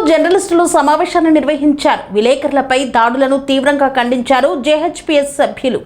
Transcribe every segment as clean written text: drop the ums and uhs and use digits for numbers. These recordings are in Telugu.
జర్నలిస్టులు సమావేశాన్ని నిర్వహించారు. విలేకరులపై దాడులను తీవ్రంగా ఖండించారు జేహెచ్పీఎస్ సభ్యులు.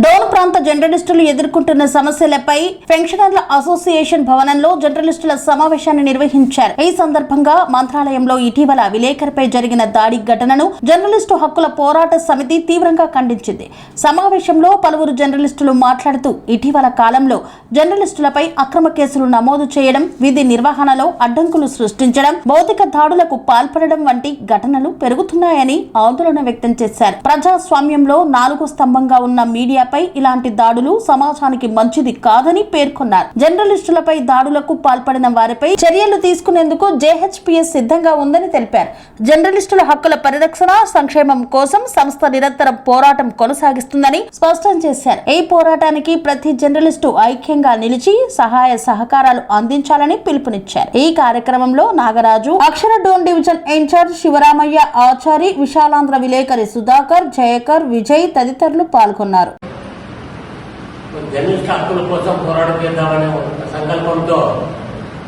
డోన్ ప్రాంత జర్నలిస్టులు ఎదుర్కొంటున్న సమస్యలపై పెన్షనర్ల అసోసియేషన్ భవనంలో జర్నలిస్టుల సమావేశాన్ని నిర్వహించారు. ఈ సందర్భంగా మంత్రాలయంలో ఇటీవల విలేకరిపై జరిగిన దాడి ఘటనను జర్నలిస్టు హక్కుల పోరాట సమితి తీవ్రంగా ఖండించింది. సమావేశంలో పలువురు జర్నలిస్టులు మాట్లాడుతూ ఇటీవల కాలంలో జర్నలిస్టులపై అక్రమ కేసులు నమోదు చేయడం, విధి నిర్వహణలో అడ్డంకులు సృష్టించడం, భౌతిక దాడులకు పాల్పడడం వంటి ఘటనలు పెరుగుతున్నాయని ఆందోళన వ్యక్తం చేశారు. ప్రజాస్వామ్యంలో 4వ స్తంభంగా ఉన్న మీడియా ఇలాంటి దాడులు సమాజానికి మంచిది కాదని పేర్కొన్నారు. జర్నలిస్టులపై దాడులకు పాల్పడిన వారిపై చర్యలు తీసుకునేందుకు జేహెచ్పీఎస్ సిద్ధంగా ఉందని తెలిపారు. జర్నలిస్టుల హక్కుల పరిరక్షణ, సంక్షేమం కోసం సంస్థ నిరంతరం పోరాటం కొనసాగిస్తుందని స్పష్టం చేశారు. ఈ పోరాటానికి ప్రతి జర్నలిస్టు ఐక్యంగా నిలిచి సహాయ సహకారాలు అందించాలని పిలుపునిచ్చారు. ఈ కార్యక్రమంలో నాగరాజు, అక్షర డోన్ డివిజన్ ఇన్ఛార్జ్ శివరామయ్య ఆచారి, విశాలాంధ్ర విలేకరి సుధాకర్, జయకర్, విజయ్ తదితరులు పాల్గొన్నారు. జర్నలిస్ట్ హక్కుల కోసం పోరాటం చేద్దామనే ఒక సంకల్పంతో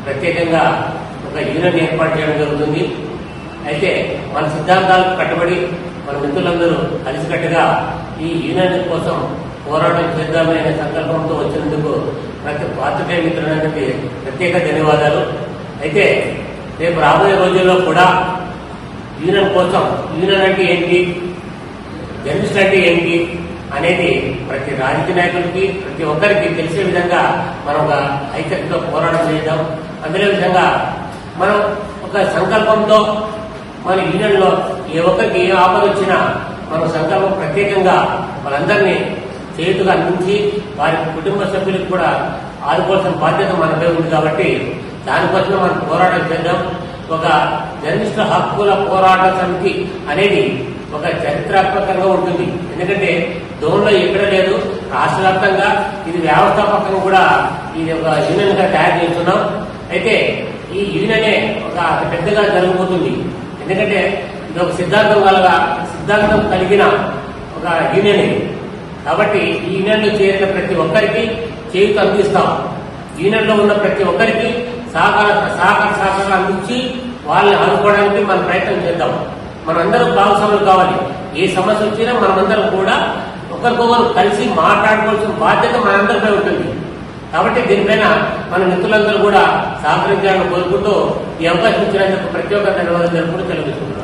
ప్రత్యేకంగా ఒక యూనియన్ ఏర్పాటు చేయడం జరుగుతుంది. అయితే మన సిద్ధాంతాలకు కట్టుబడి మన మిత్రులందరూ కలిసికట్టుగా ఈ యూనియన్ కోసం పోరాటం చేద్దామనే సంకల్పంతో వచ్చినందుకు ప్రతి పాత్రికేయ మిత్రులందరికీ ప్రత్యేక ధన్యవాదాలు. అయితే రేపు రాబోయే రోజుల్లో కూడా యూనియన్ కోసం, యూనియన్ అంటే ఏంటి, జర్నలిస్ట్ అంటే ఏంటి అనేది ప్రతి రాజకీయ నాయకులకి, ప్రతి ఒక్కరికి తెలిసే విధంగా మనం ఒక ఐక్యతతో పోరాటం చేద్దాం. అందులో విధంగా మనం ఒక సంకల్పంతో మన యూనియన్లో ఏ ఒక్కరికి ఏ ఆపద వచ్చినా మన సంకల్పం ప్రత్యేకంగా వాళ్ళందరినీ చేతుగా అందించి వారి కుటుంబ సభ్యులకు కూడా ఆదుకోవాల్సిన బాధ్యత మనపై ఉంది. కాబట్టి దానికోసం మనం పోరాటం చేద్దాం. ఒక జర్నలిస్టు హక్కుల పోరాట సమితి అనేది ఒక చరిత్రాత్మకంగా ఉంటుంది. ఎందుకంటే డోన్లో ఎక్కడ లేదు, రాష్ట్ర వ్యాప్తంగా ఇది వ్యవస్థాపకంగా కూడా ఇది ఒక యూనియన్ గా తయారు చేస్తున్నాం. అయితే ఈ యూనియనే ఒక అతి పెద్దగా జరగబోతుంది. ఎందుకంటే ఇది ఒక సిద్ధాంతం కలిగిన ఒక యూనియన్ ఇది. కాబట్టి ఈ యూనియన్ లో చేరిన ప్రతి ఒక్కరికి చేయూత అందిస్తాం. యూనియన్ లో ఉన్న ప్రతి ఒక్కరికి సహకారం అందించి వాళ్ళని ఆదుకోవడానికి మనం ప్రయత్నం చేద్దాం. మనందరం భాగస్వాములు కావాలి. ఏ సమస్య వచ్చినా మనమందరం కూడా ఒకరికొకరు కలిసి మాట్లాడుకోవాల్సిన బాధ్యత మనందరిపై ఉంటుంది. కాబట్టి దీనిపైన మన మిత్రులందరూ కూడా సహకరించాలని కోరుకుంటూ ఈ అవకాశం ఇచ్చినందుకు ప్రతి ఒక్క ధన్యవాదాలు తెలుపుకుంటూ తెలియజేస్తున్నాం.